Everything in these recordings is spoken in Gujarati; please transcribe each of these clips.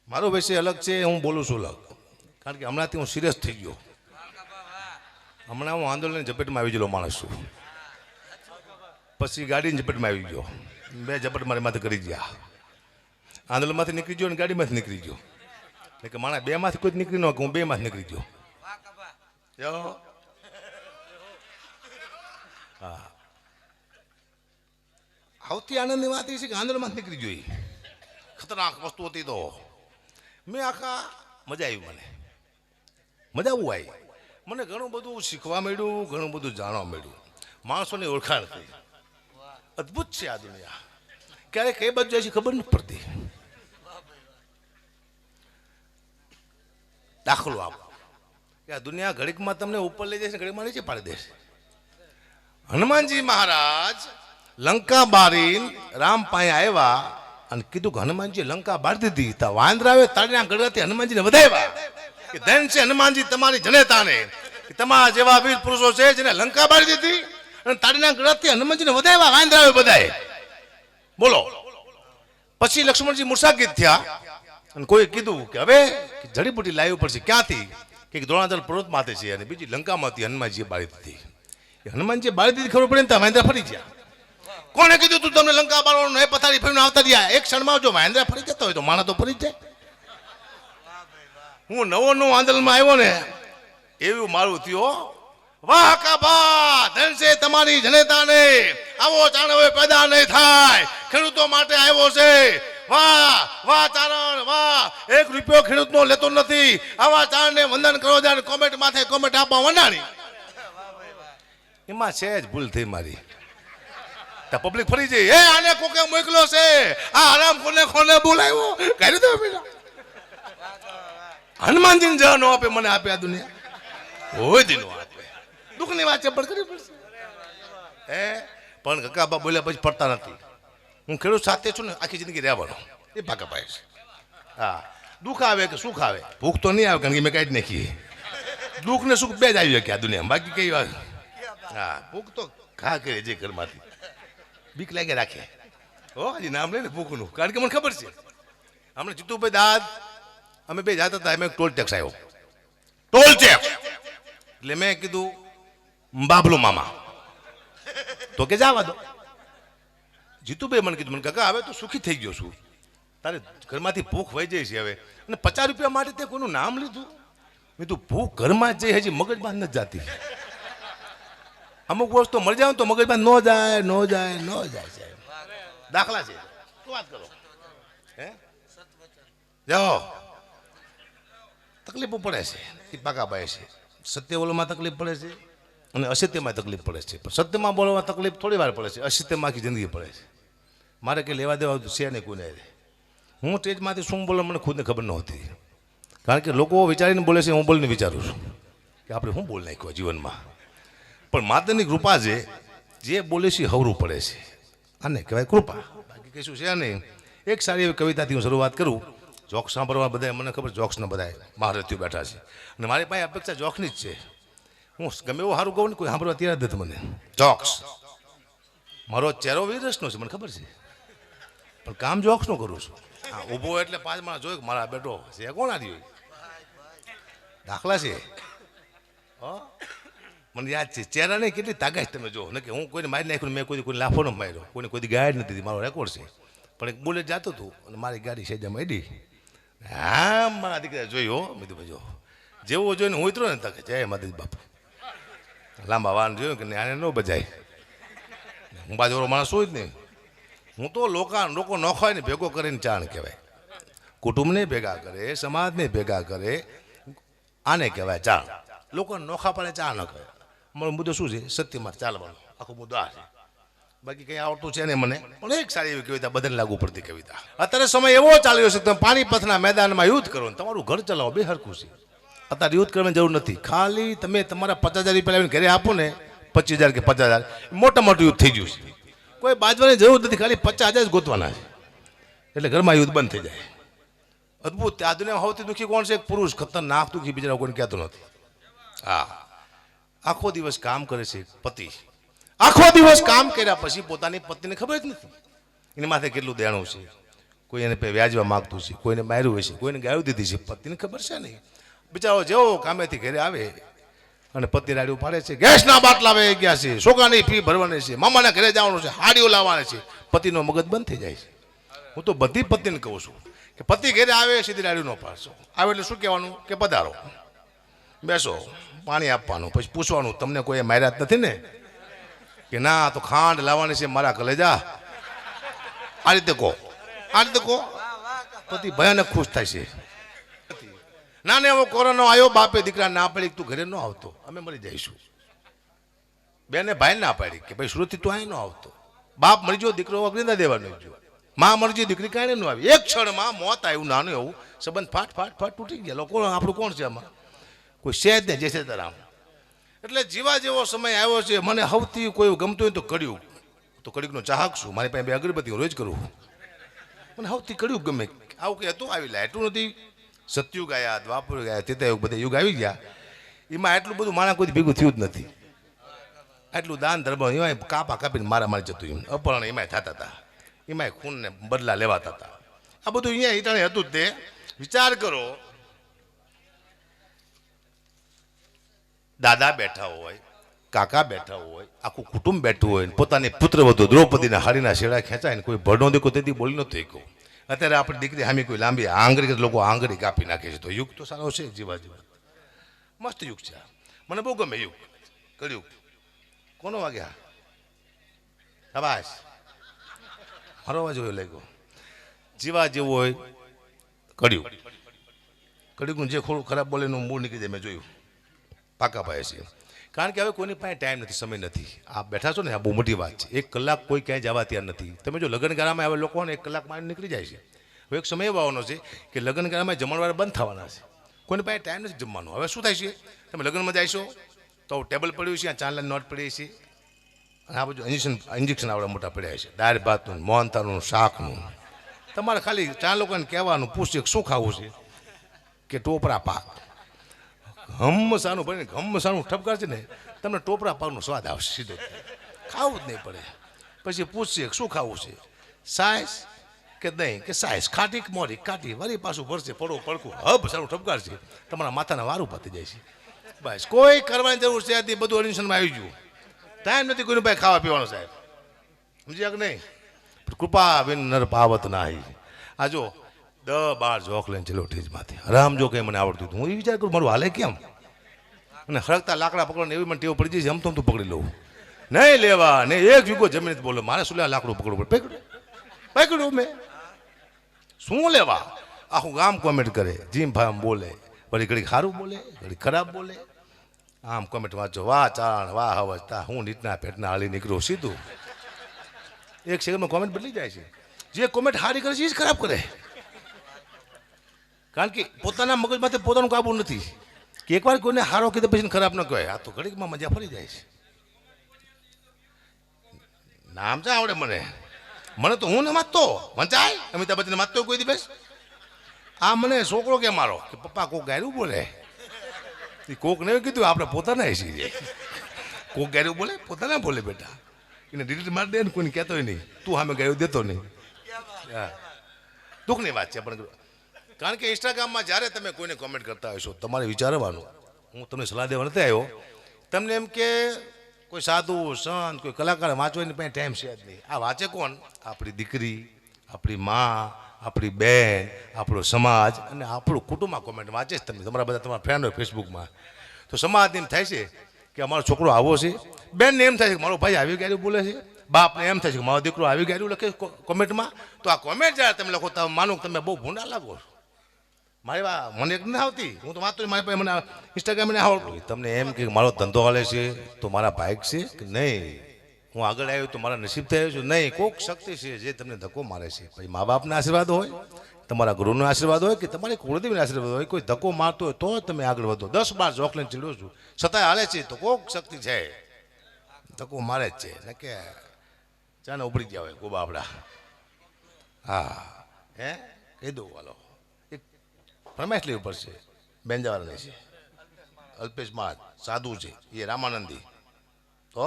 મારો વિષય અલગ છે, હું બોલું છું અલગ, કારણ કે હમણાંથી હું સિરિયસ થઈ ગયો. હમણાં હું આંદોલનની ઝપેટમાં આવી ગયેલો માણસ છું. પછી ગાડીની ઝપેટમાં આવી ગયો, બે ઝપટ મારી માથે કરી ગયા. આંદોલનમાંથી નીકળી ગયો અને ગાડીમાંથી નીકળી ગયો. એટલે કે માણસ બેમાંથી કોઈ નીકળી ન કે હું બેમાંથી નીકળી ગયો. હા, સૌથી આનંદની વાત એ છે કે આંદોલનમાંથી નીકળી ગયો. ખતરનાક વસ્તુ હતી તો મેં આખા મજા આવી, મજા બહુ આવી. મને ઘણું બધું શીખવા મળ્યું, ઘણું બધું જાણવા મળ્યું. માણસોની ઓળખાણ થઈ. અદ્ભુત છે આ દુનિયા. ક્યારે કઈ બાજુ જાય છે ખબર નથી પડતી. દાખલો આપો કે આ દુનિયા ઘડીકમાં તમને ઉપર લઈ જશે, ઘડીકમાં નીચે પાડી દેશે. હનુમાનજી મહારાજ લંકા બારીને રામ પાસે આવ્યા અને કીધું કે હનુમાનજી લંકા બાળી દીધી. તો વાંદરાવે તાળીના ગળગાથી હનુમાનજીને વધાવ્યા કે ધન છે હનુમાનજી તમારી જનેતાને, કે તમારા જેવા વીર પુરુષો છે જેને લંકા બાળી દીધી અને તાળીના ગળગાથી હનુમાનજીને વધાવ્યા વાંદરાવે બધાએ. બોલો. પછી લક્ષ્મણજી મૂર્છાકિત થયા અને કોઈ કીધું કે હવે જડીબુટી લાવવી પડશે. ક્યાંથી? કે દ્રોણાચલ પર્વત માથે છે અને બીજી લંકામાંથી હનુમાનજીએ બાળી દીધી. હનુમાનજી બાળી દીધી ખબર પડે ને તો વાંદરા ફરી ગયા. કોને કીધું તું તમને લંકા બાળવાનું? એ પથારી ફરીને આવતા રહ્યા. એક ક્ષણમાં જો વાંદરા ફરી જતા હોય તો માણસ તો ફરી જાય. હું નવો આંદોલનમાં આવ્યો ને એવું મારું થયું. વાહ કાબા, ધન છે તમારી જનેતાને, આવો ચાણ હવે પેદા નહીં થાય, ખેડૂતો માટે આવ્યો છે. વાહ વાહ ચારણ વાહ, એક રૂપિયો ખેડૂતનો લેતો નથી. આવા ચાણને વંદન કરો જાય, કોમેન્ટ માથે કોમેન્ટ આપવા વંડાણી. એમાં છે જ ભૂલ થઈ મારી. પબ્લિક ફરી જઈ, એ આને કોકે મોકલો છે, આ આરામ કોને બોલાવ્યો કરી દો. હનુમાનજીને જવા ન આપે, મને આપે આ દુનિયા હોય દી નો આપે. દુઃખની વાત છે પણ કરવી પડશે. પણ કાકા બોલ્યા પછી પડતા નથી. હું ખેડૂત સાથે છું ને, આખી જિંદગી રહેવાનો એ પાકા પાય છે. હા, દુઃખ આવે કે સુખ આવે, ભૂખ તો નહીં આવે કારણ કે મેં કાઢી નાખીએ. દુઃખ ને સુખ બે જ આવી ગયા દુનિયા, બાકી કઈ વાત. હા, ભૂખ તો ખા કરે જે ઘરમાંથી, બીક લાગે રાખે. હો, હજી નામ લે ને ભૂખનું, કારણ કે મને ખબર છે. હમણાં જીતુભાઈ દાદ અમે બે જતા હતા, એમ ટોલ ટેક્સ આવ્યો. ટોલ ટેક્સ એટલે મેં કીધું બાબલો મામા તો કે જવા દો. જીતુભાઈ મને કીધું, મને કાકા હવે તો સુખી થઈ ગયો છું, તારે ઘરમાંથી ભૂખ વહી જાય છે હવે. અને 50 રૂપિયા માટે તે કોઈનું નામ લીધું. મેં તું ભૂખ ઘરમાં જ જઈ, હજી મગજમાં નથી જાતી. અમુક વસ્તુ મળી જાય તો મગજમાં ન જાય. દાખલા છે, શું વાત કરો? હે જાઓ, તકલીફો પડે છે એ પાકા પાય છે. સત્ય બોલવામાં તકલીફ પડે છે અને અસત્યમાં તકલીફ પડે છે. પણ સત્યમાં બોલવામાં તકલીફ થોડી વાર પડે છે, અસત્યમાં આખી જિંદગી પડે છે. મારે કંઈ લેવા દેવા છે નહીં કોઈને. હું સ્ટેજમાંથી શું બોલો મને ખુદને ખબર નહોતી, કારણ કે લોકો વિચારીને બોલે છે, હું બોલીને વિચારું છું કે આપણે શું બોલી નાખ્યું જીવનમાં. પણ માતાની કૃપા છે, જે બોલે છે હવરું પડે છે, આને કહેવાય કૃપા. બાકી કશું છે નહીં. એક સારી એવી કવિતાથી હું શરૂઆત કરું. જોક્સ સાંભળવા બધા મને ખબર, જોક્સના બધા મહારથીઓ બેઠા છે અને મારી પાસે અપેક્ષા જોક્સની જ છે. હું ગમે એવું સારું કહું ને કોઈ સાંભળવા તૈયાર નથી મને. જોક્સ મારો ચહેરો વીરસનો છે મને ખબર છે, પણ કામ જોક્સનું કરું છું. હા, ઊભો એટલે 5 માણસ જોયું મારા બેટો છે કોણ આવ્યું. દાખલા છે. મને યાદ છે ચહેરા નહીં કેટલી તાકાત તમે જો ને, કે હું કોઈને મારી નાખ્યું, મેં કોઈ લાફો ન માર્યો, કોઈને કોઈ ગાયડ નથી દીધી, મારો રેકોર્ડ છે. પણ એક બુલેટ જતું હતું અને મારી ગાડી સેજામાં એડી. હા, મારા દીકરા જોયું મેં કીધું જો જેવો જોઈને હું ઉતરો ને તકે જય માતાજી બાપુ. લાંબા વાહન જોયું કે આને ન બજાય. હું બાજુ માણસ હોય જ નહીં. હું તો લોકો નોખાય ને ભેગો કરીને ચાણ કહેવાય. કુટુંબને ભેગા કરે, સમાજને ભેગા કરે, આને કહેવાય ચાણ. લોકો નોખા પડે ચા ન કરે. મારો મુદ્દો શું છે? સત્યમાં ચાલવાનો આખો મુદ્દો આ છે. બાકી કંઈ આવડતું છે ને મને. પણ એક સારી એવી કવિતા, બધાને લાગુ પડતી કવિતા. અત્યારે સમય એવો ચાલ્યો છે તમે પાણીપતના મેદાનમાં યુદ્ધ કરો ને તમારું ઘર ચલાવો, બે હરખું છે. અત્યારે યુદ્ધ કરવાની જરૂર નથી. ખાલી તમે તમારા 50,000 રૂપિયા લાવીને ઘરે આપો ને, 25,000 કે 50,000, મોટા મોટું યુદ્ધ થઈ ગયું છે. કોઈ બાજવાની જરૂર નથી, ખાલી 50,000 જ ગોતવાના છે એટલે ઘરમાં યુદ્ધ બંધ થઈ જાય. અદભુત. આ દુનિયામાં સૌથી દુઃખી કોણ છે? એક પુરુષ. ખતરનાક દુઃખી, બીજા કોઈને કહેતો નથી. હા, આખો દિવસ કામ કરે છે પતિ. આખો દિવસ કામ કર્યા પછી પોતાની પત્નીને ખબર જ નથી એની માથે કેટલું દેણું છે. કોઈ એને વ્યાજવા માગતું છે, કોઈને માર્યું હશે, કોઈને ગાયું દીધી છે, પતિને ખબર છે નહીં. બિચારો જેવો કામેથી ઘરે આવે અને પતિ રાડ્યું પાડે છે, ગેસના બાટલા વહી ગયા છે, છોકરાની ફી ભરવાની છે, મામાના ઘરે જવાનું છે, હાડીઓ લાવવાની છે, પતિનો મગજ બંધ થઈ જાય છે. હું તો બધી પતિને કહું છું કે પતિ ઘરે આવે સીધી રાડ્યું ન પાડશો. આવે એટલે શું કહેવાનું કે પધારો, બેસો, પાણી આપવાનું, પછી પૂછવાનું તમને કોઈ માર્યા જ નથી ને? કે ના, તો ખાંડ લાવવાની છે મારા કલેજા. આ રીતે કહો, આ રીતે કહો. પતિ ભયાનક ખુશ થાય છે. ના ને એવો કોરોના આવ્યો, બાપે દીકરા ના પાડી તું ઘરે ન આવતો, અમે મરી જઈશું. બેને ભાઈ ના પાડી કે ભાઈ સુરતથી તું અહીં ન આવતો. બાપ મરી ગયો, દીકરો અગ્નિદા દેવાનો ગયો, માં મરી ગઈ, દીકરી કાંઈ ન આવી. એક ક્ષણમાં મોત આવ્યું, નાનું એવું સંબંધ ફાટ ફાટ ફાટ તૂટી ગયા. લોકો આપણું કોણ છે આમાં? કોઈ છે જ નહીં, જય સીતારામ. એટલે જીવા જેવો સમય આવ્યો છે. મને સૌથી કોઈ ગમતું હોય તો કળિયુગ, તો કળિયુગનો ચાહક છું. મારી પાસે બે અગરબત્તી રોજ કરું. મને સૌથી કળિયુગ ગમે. આવું કંઈ હતું આવી લાયટું નથી. સતયુગ આવ્યા, દ્વાપર ગયા, ત્રેતાયુગ, બધા યુગ આવી ગયા. એમાં એટલું બધું માણા કોઈ ભેગું થયું જ નથી. આટલું દાન ધર્મ એમાં કાપા કાપીને મારા મારી જતું, એમ અપહરણ એમાંય થતા હતા, એમાંય ખૂનને બદલા લેવાતા હતા. આ બધું અહીંયા હિટાણે હતું જ. તે વિચાર કરો, દાદા બેઠા હોય, કાકા બેઠા હોય, આખું કુટુંબ બેઠું હોય, પોતાની પુત્રવધુ દ્રૌપદીના હાડીના શેડા ખેંચાય ને કોઈ ભડનો દીકો તેથી બોલી નહોતો કહું. અત્યારે આપણી દીકરી સામે કોઈ લાંબી આંગળી, લોકો આંગળી કાપી નાખે છે. તો યુગ તો સારો છે, જીવા જીવા મસ્ત યુગ છે. મને બહુ ગમે યુગ, કળિયુગ. કોનો વાગ્યા? શાબાશ, મારો અવાજ હોય લાગ્યો. જીવા જેવું હોય કળિયુગ. કળિયુગનું જે થોડું ખરાબ બોલે એનું મૂળ નીકળી જાય, મેં જોયું. પાકા પાયે છે. કારણ કે હવે કોઈની પાસે ટાઈમ નથી, સમય નથી. આ બેઠા છો ને, આ બહુ મોટી વાત છે. 1 કલાક કોઈ ક્યાંય જવા તૈયાર નથી. તમે જો લગ્નગાળામાં હવે લોકો 1 કલાકમાં નીકળી જાય છે. હવે એક સમય એવો આવવાનો છે કે લગ્નગાળામાં જમણવાર બંધ થવાના છે. કોઈની પાસે ટાઈમ નથી જમવાનો. હવે શું થાય છે, તમે લગ્નમાં જઈશો તો ટેબલ પડ્યું છે, ચાંદલાની નોટ પડી છે, અને આ બધું ઇન્જેક્શન આવડા મોટા પડ્યા છે, દાળ ભાતનું, મોહનથાળનું, શાકનું. તમારે ખાલી 4 લોકોને કહેવાનું, પૂછે શું ખાવું છે, કે ટોપરા પાક. ઘમસાનું ભરીને ઘમસાનું ઠપકાર છે ને, તમને ટોપરા પાકનો સ્વાદ આવશે સીધો. ખાવું જ નહીં પડે. પછી પૂછશે શું ખાવું છે, સાઈસ કે દહીં કે સાઈસ, ખાટી કે મોરી, કાટી, વળી પાછું ભરશે, પડો પડકું હબ સારું ઠપકાર છે. તમારા માથાના વારું પતી જાય છે. બસ કોઈ કરવાની જરૂર છે નથી, બધું એડમિશનમાં આવી ગયું. ટાઈમ નથી કોઈનું ભાઈ ખાવા પીવાનો, સાહેબ સમજ્યા કે નહીં? કૃપા વિન નર પાવત નાહી. આ જો 10-12 જોક લઈને ચલો ઠીજમાંથી આરામ જો કંઈ મને આવડતું હતું. હું એ વિચાર કરું મારું હાલે કેમ, અને હળગતા લાકડા પકડવાની એવી મને ટેવ પડી જાય, જમતો તું પકડી લઉં, નહીં લેવા ને એક વીઘો જમીન બોલો મારે શું લેવા, લાકડું પકડવું પડે. પકડ્યું મેં, શું લેવા? આખું ગામ કોમેન્ટ કરે, જીમ ફામ બોલે, વળી ઘડી સારું બોલે, ઘડી ખરાબ બોલે. આમ કોમેન્ટ વાંચો, વાહ ચાણ, વાહ હવજતા, હું નીટના પેટના હાલી નીકળ્યો સીધું. 1 સેકન્ડમાં કોમેન્ટ બદલી જાય છે. જે કોમેન્ટ હારી કરે છે એ જ ખરાબ કરે. કારણ કે પોતાના મગજમાંથી પોતાનું કાબુ નથી કે એકવાર કોઈને હારો કીધે પછી ખરાબ ન કહેવાય. આ તો ઘડીકમાં મજા ફરી જાય છે. નામ ચા આવડે મને તો હું ને વાંચતો વંચાય, અમિતાભ બચ્ચન વાંચતો કોઈ દિવસ. આ મને છોકરો કે મારો કે પપ્પા કોક ગાયરું બોલે, એ કોક ને કીધું આપણે પોતાના એસી જાય. કોક ગાયરું બોલે, પોતાના બોલે બેટા. એને ડિલીટ મારી દે ને, કોઈને કહેતો નહીં, તું સામે ગાયું દેતો નહીં. હા, દુઃખની વાત છે. પણ કારણ કે ઇન્સ્ટાગ્રામમાં જ્યારે તમે કોઈને કોમેન્ટ કરતા હશો, તમારે વિચારવાનું. હું તમને સલાહ દેવા નથી આવ્યો. તમને એમ કે કોઈ સાધુ સંત, કોઈ કલાકાર વાંચવાની પાસે ટાઈમ છે જ નહીં. આ વાંચે કોણ? આપણી દીકરી, આપણી મા, આપણી બેન, આપણો સમાજ અને આપણું કુટુંબમાં કોમેન્ટ વાંચે જ તમે. તમારા બધા તમારા ફ્રેન્ડ હોય ફેસબુકમાં, તો સમાજને એમ થાય છે કે અમારો છોકરો આવો છે, બેનને એમ થાય છે કે મારો ભાઈ આવી ગાડી બોલે છે, બાપને એમ થાય છે કે મારો દીકરો આવી ગાડી લખે કોમેન્ટમાં. તો આ કોમેન્ટ જ્યારે તમે લખો તમે માનો કે તમે બહુ ભૂંડા લાગો. મારી વાત મને એક નથી આવતી, હું તો વાંચતો મારી પાસે, મને ઇન્સ્ટાગ્રામ ને આવડતું. તમને એમ કે મારો ધંધો હાલે છે તો મારા બાઇક છે કે નહીં, હું આગળ આવ્યો તો મારા નસીબ થયો છું, નહીં. કોઈક શક્તિ છે જે તમને ધક્કો મારે છે. પછી મા બાપના આશીર્વાદ હોય, તમારા ગુરુનો આશીર્વાદ હોય કે તમારી કુળદેવીનો આશીર્વાદ હોય, કોઈ ધક્કો મારતો હોય તો તમે આગળ વધો. 10-12 જોક લઈને ચીડ્યો છું, છતાંય હાલે છે તો કોઈક શક્તિ છે, ધક્કો મારે જ છે ને. કે ચાને ઉપડી ગયા હોય ગોબા આપડા. હા, હે કહી દઉં વાલો, ફરમાઈશ લેવી પડશે. બેંજાવાળાની છે, અલ્પેશ મહારાજ સાધુ છે, એ રામાનંદી. તો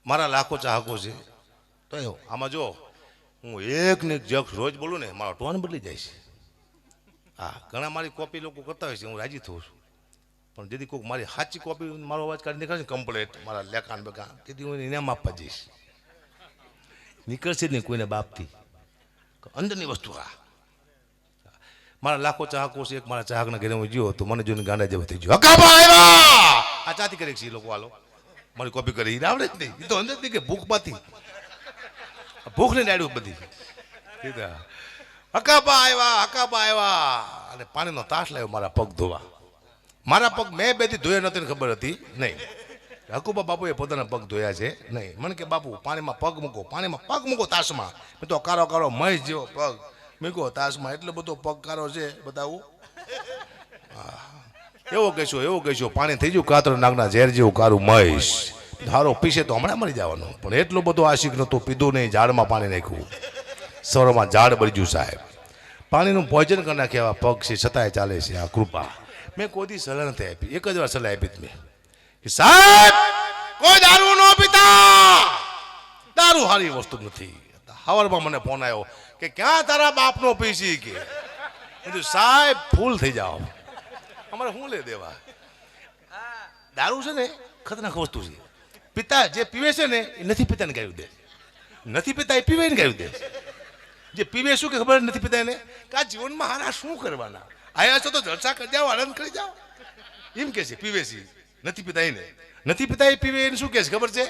મારા લાખો ચાહકો છે. તો આમાં જો હું એક ને એક જક્ષ રોજ બોલું ને મારો ટોન બદલી જાય છે. હા, ઘણા મારી કોપી લોકો કરતા હોય છે, હું રાજી થઉં છું. પણ જેથી કોઈક મારી સાચી કોપી મારો અવાજ કાઢી નીકળશે ને કમ્પ્લેટ મારા લેખાણ બેખાણ, તેથી હું ઇનામ આપવા જઈશ. નીકળશે જ નહીં કોઈને બાપથી અંદરની વસ્તુ. હા, મારા લાખો ચાહકો છે. એક મારા ચાહકના ઘરે હું ગયો તો મને જોઈને ગાંડા જેવો થઈ ગયો. હકાબા આવ્યા આ ચાતી કરે છે એ લોકો. હાલો મારી કોપી કરી એ આવડે જ નહીં. એ તો અંદર જ નહીં કે ભૂખ પાતી, ભૂખ ને ડાળ્યું બધી. હકાબા આવ્યા અને પાણીનો તાસ લાવ્યો મારા પગ ધોવા. મારા પગ મેં બેથી ધોયા નહોતી ખબર હતી નહીં. હકુબા બાપુએ પોતાના પગ ધોયા છે નહીં. મને કે બાપુ પાણીમાં પગ મૂકો તાસમાં. મેં તો કારો કારો મહેશ જેવો પગ મૂકો તાસમાં. એટલો બધો પગ કારો છે બતાવું. એવો કહેશો પાણી થઈ ગયું કાતર નાગના ઝેર જેવું કારું મહેશ. હારો પીશે તો હમણાં મરી જવાનું. પણ એટલો બધો આશિક નહોતો, પીધું નહીં, ઝાડમાં પાણી નાખ્યું. સવારમાં ઝાડ બળી ગયું સાહેબ. પાણીનું પોઈઝન કરી નાખે એવા પગ છે, છતાંય ચાલે છે. આ કૃપા. મેં કોઈ દી સલાહ નથી આપી, એક જ વાર સલાહ આપી મેં કે સાહેબ કોઈ દારૂ ન પીતા, દારૂ સારી વસ્તુ નથી. સવારમાં મને ફોન આવ્યો કે ક્યાં તારા બાપનો પીસી કે. કીધું સાહેબ ફૂલ થઈ જાઓ, અમારે શું લે દેવા. દારૂ છે ને ખતરનાક વસ્તુ છે. પિતા જે પીવે છે ને એ નથી પીતા ને ગાયું દે, નથી પીતા એ પીવે ને ગાયું દે. જે પીવે શું કે ખબર નથી પીતા એને કે આ જીવનમાં હારા શું કરવાના, આયા છો તો જલસા કરી જાઓ, આનંદ કરી જાઓ, એમ કે છે. પીવે છે નથી પીતા એને, નથી પીતા એ પીવે એને શું કે છે ખબર છે?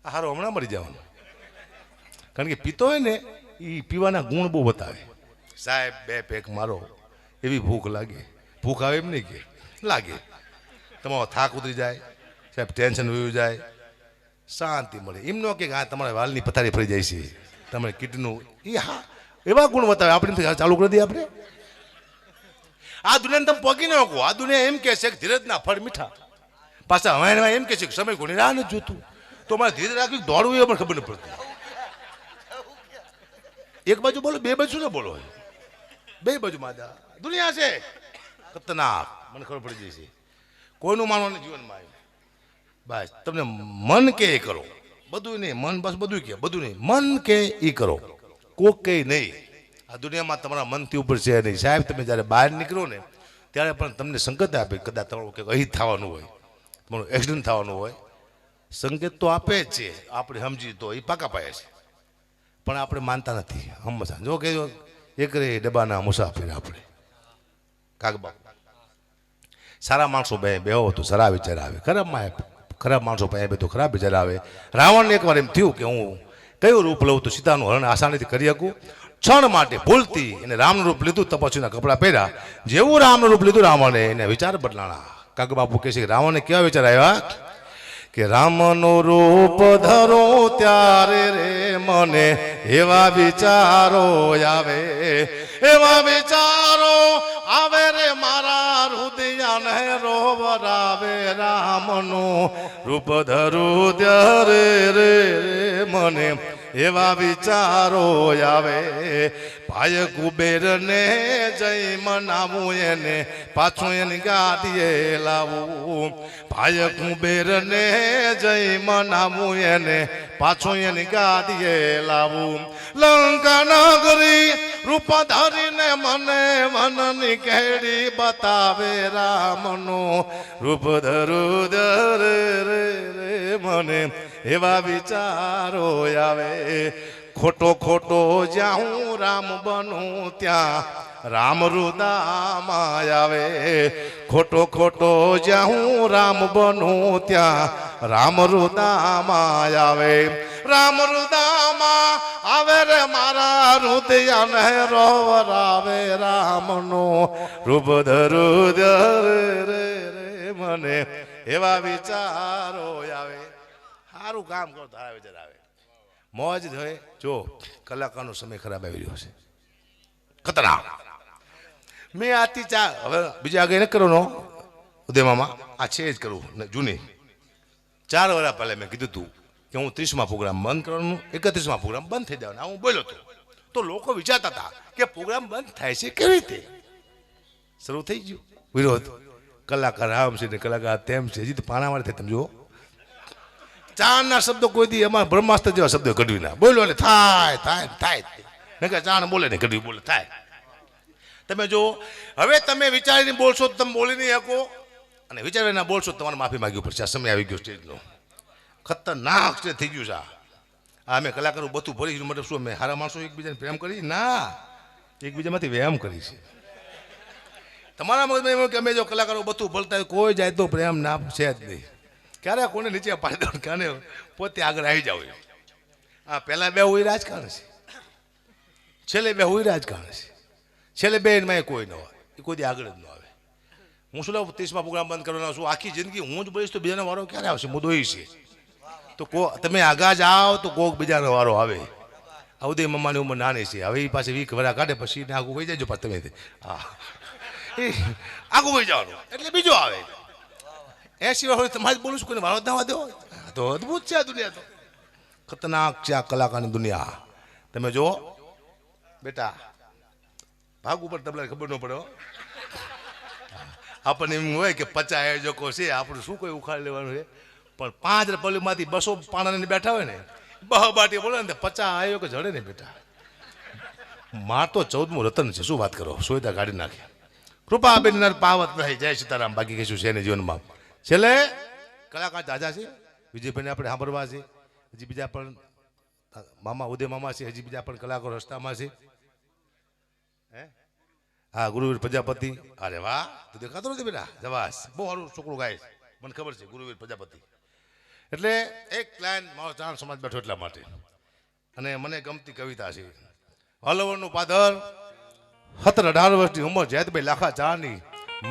હારો હમણાં મરી જવાનું. કારણ કે પીતો હોય ને એ પીવાના ગુણ બહુ બતાવે. સાહેબ 2 પેક મારો, એવી ભૂખ લાગે. ભૂખ આવે એમ નહીં કે લાગે. તમારો થાક ઉતરી જાય સાહેબ, ટેન્શન વયું જાય, શાંતિ મળે. એમ ન કે હા તમારા વાલની પથારી ફરી જાય છે, તમારે કિડનું એ હા એવા ગુણ બતાવે. આપણે ચાલુ કરી દઈએ આપણે. આ દુનિયાને તમે પગી ન કહો. આ દુનિયા એમ કહે છે કે ધીરજના ફળ મીઠા. પાછા હવે એમ કહે છે કે સમય કોની રાહ નથી જોતું. તો મારે ધીરજ રાખવી, દોડવું એ પણ ખબર નથી પડતી. એક બાજુ બોલો, બે બાજુ ને બોલો, બે બાજુ માદા દુનિયા છે ખતરનાક. મને ખબર પડી જાય છે કોઈનું માનવાનું જીવનમાં. બસ તમને મન કે એ કરો, બધું નહીં. મન બસ બધું કે બધું નહીં, મન કે એ કરો, કોક કે નહીં. આ દુનિયામાં તમારા મનથી ઉપર છે નહીં સાહેબ. તમે જ્યારે બહાર નીકળો ને ત્યારે પણ તમને સંકેત આપે. કદાચ તમારું કંઈક અહીં થવાનું હોય, તમારું એક્સિડન્ટ થવાનું હોય, સંકેત તો આપે જ છે. આપણે સમજી તો એ પાકા પાયા છે, પણ આપણે માનતા નથી. હંમેશા જો કે એક રે ડબ્બાના મુસાફિર આપણે કાગબા. સારા માણસો બેહો તો સારા વિચાર આવે, ખરાબ માણસો પાસે તો ખરાબ વિચાર આવે. રાવણને એકવાર એમ થયું કે હું કયું રૂપ લઉં તો સીતાનું હરણ આસાનીથી કરી શકું. ક્ષણ માટે ભૂલતી એને રામનું રૂપ લીધું, તપસ્વીના કપડાં પહેર્યા. જેવું રામનું રૂપ લીધું રાવણે એને વિચાર બદલાણા. કાગબાપુ કહે છે કે રાવણને કેવા વિચાર આવ્યા કે રામનું રૂપ ધરો ત્યારે રે મને એવા વિચારો આવે, એવા વિચારો આવે રે મારા હૃદયને રોવરાવે. રામનું રૂપ ધરું ત્યારે રે મને એવા વિચારો આવે. ભાઈ કુબેરને જય મનાવું, એને પાછું એની ગાદીએ લાવું. ભાઈ કુબેરને જય મનાવું, એને પાછું એની ગાદીએ લાવું. લંકા નગરી રૂપ ધરીને મને વનની કેડી બતાવે. રામનું રૂપ ધરું ધરે રે મને એવા વિચારો આવે. ખોટો ખોટો જ્યાં હું રામ બનું ત્યાં રામ રુદામાં આવે. ખોટો ખોટો જ્યાં હું રામ બનું ત્યાં રામ રુદામાં આવે. રામ રુદામાં આવે રે મારા હૃદયને રોવરાવે. રામનું રૂપ ધરું ધરે રે મને એવા વિચારો આવે. સારું કામ કરો તારા વિચાર આવે. મોજ હોય. જો કલાકારનો સમય ખરાબ આવી રહ્યો છે, ખતરનાક. મેં આથી હવે બીજા આગળ ન કરવાનો ઉદયમાં, આ છે જ કરવું જૂની. 4 વર્ષ પહેલા મેં કીધું હતું કે હું 30મા પ્રોગ્રામ બંધ કરવાનું, 31મા પ્રોગ્રામ બંધ થઈ જવાના. હું બોલ્યો હતો તો લોકો વિચારતા હતા કે પ્રોગ્રામ બંધ થાય છે કેવી રીતે. શરૂ થઈ ગયું વિરોધ. કલાકાર આમ છે ને કલાકાર તેમ છે. હજી તો પાણાવાળી થાય. તમે જુઓ ચારના શબ્દો કોઈ દી એમાં બ્રહ્માસ્ત્ર જેવા શબ્દો કઢવી ના બોલો એટલે થાય થાય થાય નહીં કે ચાણ બોલે ને કઢવી બોલે થાય. તમે જો હવે તમે વિચારીને બોલશો તો તમે બોલી નહીં શકો અને વિચારીને બોલશો તમારે માફી માગવી પડશે. આ સમય આવી ગયો સ્ટેજનો ખતરનાક સ્ટેજ થઈ ગયું છે. આ અમે કલાકારો બધું ભરી મતલબ શું અમે સારા માણસો એકબીજાને પ્રેમ કરી ના એકબીજામાંથી વ્યાયામ કરી છે. તમારા મગજમાં એમ કે અમે જો કલાકારો બધું ભરતા હોય કોઈ જાય તો પ્રેમ ના છે જ નહીં. ક્યારે કોને નીચે પાડી દો કાને પોતે આગળ આવી જાવ. હા પહેલાં બે હોય રાજકારણ છે, છેલ્લે બે હોય રાજકારણ છે. છેલ્લે બે એમાં કોઈ ન હોય એ કોઈ આગળ જ ન આવે. હું શું લાવું 30માં પ્રોગ્રામ બંધ કરવાનો છું આખી જિંદગી હું જ બોલીશ તો બીજાનો વારો ક્યારે આવશે? મુદ્દો એ છે તો તમે આગળ જાઓ તો કોક બીજાનો વારો આવે. આ ઉદય મમ્માની ઉંમર નાની છે હવે એ પાસે 20 વરા કાઢે પછી ને આગું વહી જાય પાછું તમે હા આગું વહી જવાનું એટલે બીજો આવે. 80 વર્ષ તમારે બોલું છું કોઈને વારો ના દો તો અદભુત છે આ દુનિયા. તો ખતરનાક છે આ કલાકારની દુનિયા. તમે જો બેટા ભાગ ઉપર તમને ખબર ન પડે આપણને એમ હોય કે 50 આયોજકો છે આપણું શું કોઈ ઉખાડી લેવાનું છે પણ 5 પબ્લિકમાંથી 200 પાણાને બેઠા હોય ને બાટી બોલે ને 50 આયોજકો જડે ને બેટા. માર તો 14મું રતન છે શું વાત કરો સોયતા કાઢી નાખે. કૃપા બેન પાવત રહી જય સીતારામ. બાકી કશું છે ને જીવનમાં. છેલ્લે કલાકાર તાજા છે વિજયભાઈને આપણે સાંભળવા છે. હજી બીજા પણ મામા ઉદય મામા છે હજી બીજા પણ કલાકારો રસ્તામાં છે. હા ગુરુવીર પ્રજાપતિ અરે વાહ તું દેખાતો નથી બેટા જવાસ બહુ સારું છોકરું ગાય છે મને ખબર છે ગુરુવીર પ્રજાપતિ. એટલે એક લાઈન મારો ચાણ સમાજ બેઠો એટલા માટે અને મને ગમતી કવિતા છે. હલવરનું પાદર 17-18 વર્ષની ઉંમર જયતભાઈ લાખા ચારની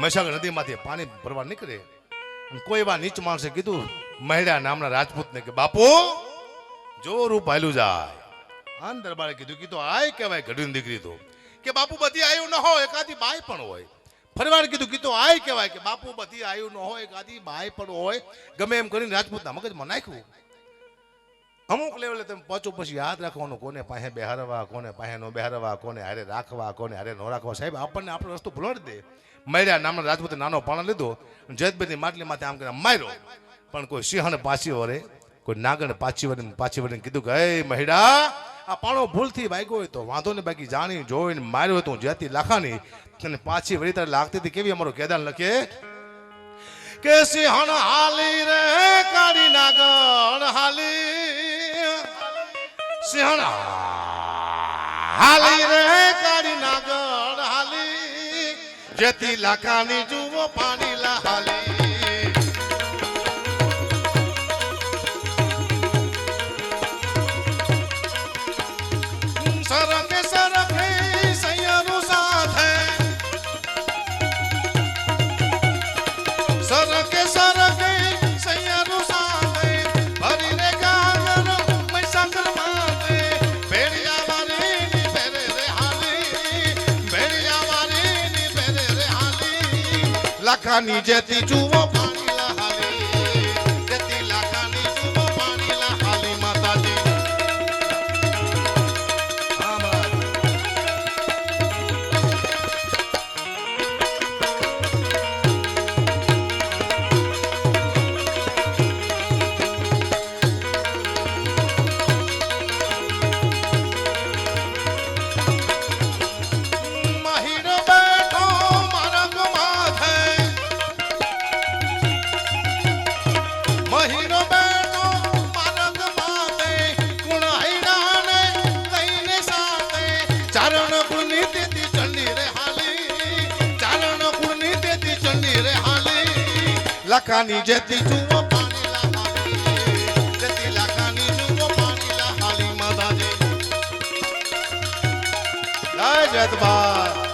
મહીસાગર નદીમાંથી પાણી ભરવા નીકળે અને કોઈ એવા નીચ માણસે કીધું મહેડા નામના રાજપૂતને કે બાપુ જો રૂપ હાલ્યું જાય. આન દરબારે કીધું આય કહેવાય ઘડીની દીકરી તો કે બાપુ બધી આયુ ન હોય એકાદી બાઈ પણ હોય. ફરીવાર કીધું આય કહેવાય કે બાપુ બધી આયુ ન હોય એકાદી બાઈ પણ હોય. ગમે એમ કરીને રાજપૂતના મગજમાં નાખ્યું. અમુક લેવલે તમે પહોંચો પછી યાદ રાખવાનું કોને પાસે બેહારવા કોને પાસે ન બેહારવા કોને હારે રાખવા કોને હારે ન રાખવા. સાહેબ આપણને આપણો રસ્તો ભૂલાડી દે. મર્યા નામના રાજપૂતે નાનો પાણો લીધો જયતભાઈની માટલી માથે આમ કરીને માર્યો પણ કોઈ સિંહણ પાછી વરે કોઈ નાગણ પાછી વળીને કીધું કે હે મહિડા આ પાણો ભૂલથી વાગ્યો હોય તો વાંધો ને બાકી જાણી જોઈને માર્યો હોય તો હું જ્યાંથી લાખાની અને પાછી વળી તારે લાગતી હતી કેવી અમારો કેદાર લખે કે સિંહણ હાલી રે કાળી નાગણ હાલી સિંહણ હાલી રે કાળી નાગણ હાલી જેથી લાખાની જુઓ પાણી લા હાલી. સરકે સરકે સૈયારું સાથે સરકે સરકે સૈયારું સાથે ભરી રે ગાગર મહીસાગર માથે ભેડિયા વારીની ભેરે રે હાલી ભેડિયા વારીની ભેરે રે હાલી લાખાની જેથી જુઓ પાણી લા હાલી જેથી લાખાની જુઓ પાણી લા હાલી માતાજી. લાખાની જેથી જુઓ પાણી લા હાલી જેથી લાખાની જુઓ પાણી લા હાલી માતાજી. જય જયતભાઈ.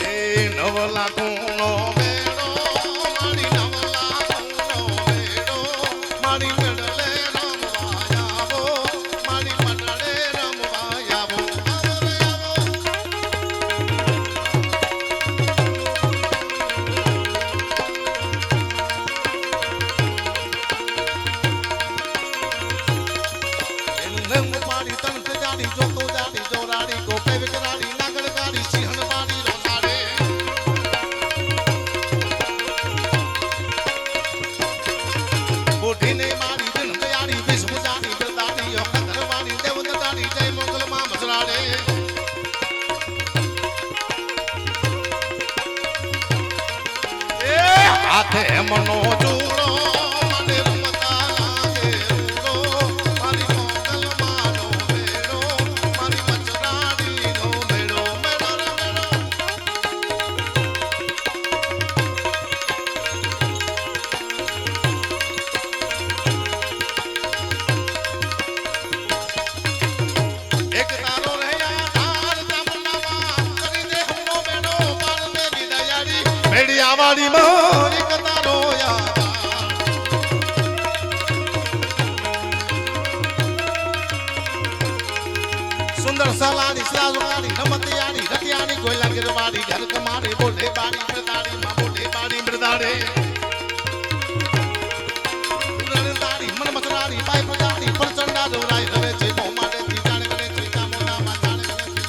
એ નવલા ગુણો હાથે મનો ચૂડો મને રમતા લાગે રૂડો મારી મોગલ માનો મેળો મારી મચરાડીનો મેળો મેળો રે મેળો એક તારો રહ્યા ધાર જામનામાં કરી દે હુંનો મેળો પાર દે વિદાયાડી મેડિયાવાડી માં એક તારો યાદ સુંદર સલાડી સાજવાડી રમતિયાડી રતિયાડી ગોયલા ગિરવાડી ઘર કમાડી બોલે બાડી મૃદાડી માં બોલે બાડી મૃદાડે મૃદાડી મન મસરાડી પાઈ પજાડી પરચંડા દોરાઈ રવે છે મોમાડે થી જાણ કરે છે કામોના માં જાણ કરે છે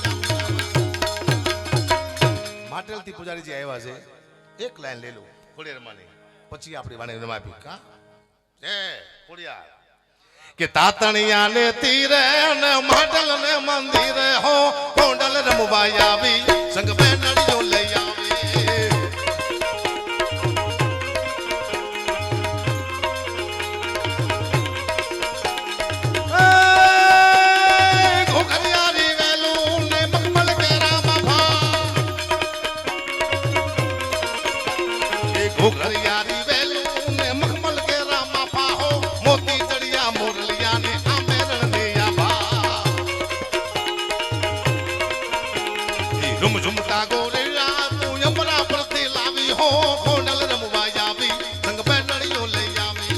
માટેલ થી પૂજારીજી આવ્યા છે એક લાઈન લે લો ખોડિયારમાંની પછી આપણી વાણી રમાપી કા એ ખોડિયાર કે તાતણિયા ને તીરે ને માટલ ને મંદિરે હો કોંડલ રમવા આવી સંગ બેનડીઓ લઈ આવી ઘોઘરિયારી વેલું ને મખમલ કેરામાં ભા એ ઘોઘરિયારી વેલું ને મખમલ કેરામાં ભા હો મોતી ચડિયા મોરલિયા ને આમેરણ ને આભા એ ઝુમ ઝુમતા ગોરેલા તું યમરા પરથી લાવી હો કોંડલ રમવા આવી સંગ બેનડીઓ લઈ આવી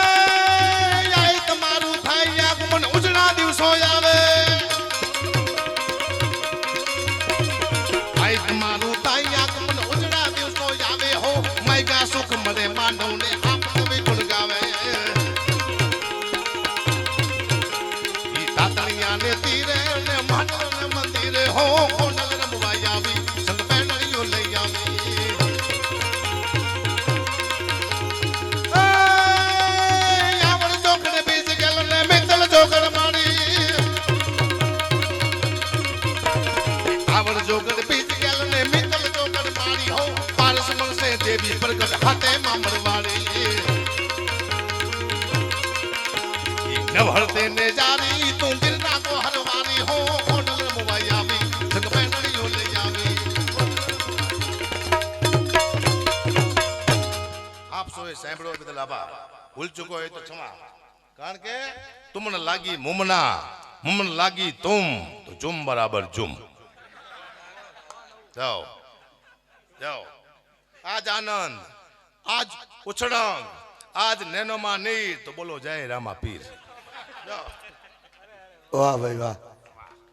આય તમારું થાય આગમન ઉજળા દિવસો આવે આય તમારું થાય આગમન ઉજળા દિવસો આવે હો માયકા સુખ મળે માનવ ને આપ કવિ ગુણ ગાવે ઈ તાતણિયા ને તીરે ને માટલ ને મંદિરે હો કોંડલ રમવા આવી સંગ બેનડીઓ લઈ આવી આવડ ચોકડે બીજ ગેલ ને મિત્તલ ચોકડ માડી આવડ ચોકડ બીજ ગેલ ને મિત્તલ ચોકડ માડી હો પારસ મનસે દેવી પ્રગટ હાથે મામરવાડી નવહળતે ને જારી તું ગિરના કો હરવારી હો કોંડલ રમવા આવી સંગ બેનડીઓ લઈ આવી આપ સોએ સાંભળ્યો બદલ આભાર ભૂલ ચૂકો હોય તો ક્ષમા કારણ કે તુમને લાગી મુમના મુમન લાગી તુમ તો જુમ બરાબર જુમ જાઓ જાઓ આજ આનંદ આજ ઉછળંગ આજ નેનોમાં નીર તો બોલો જય રામા પીર જાઓ વાહ ભાઈ વાહ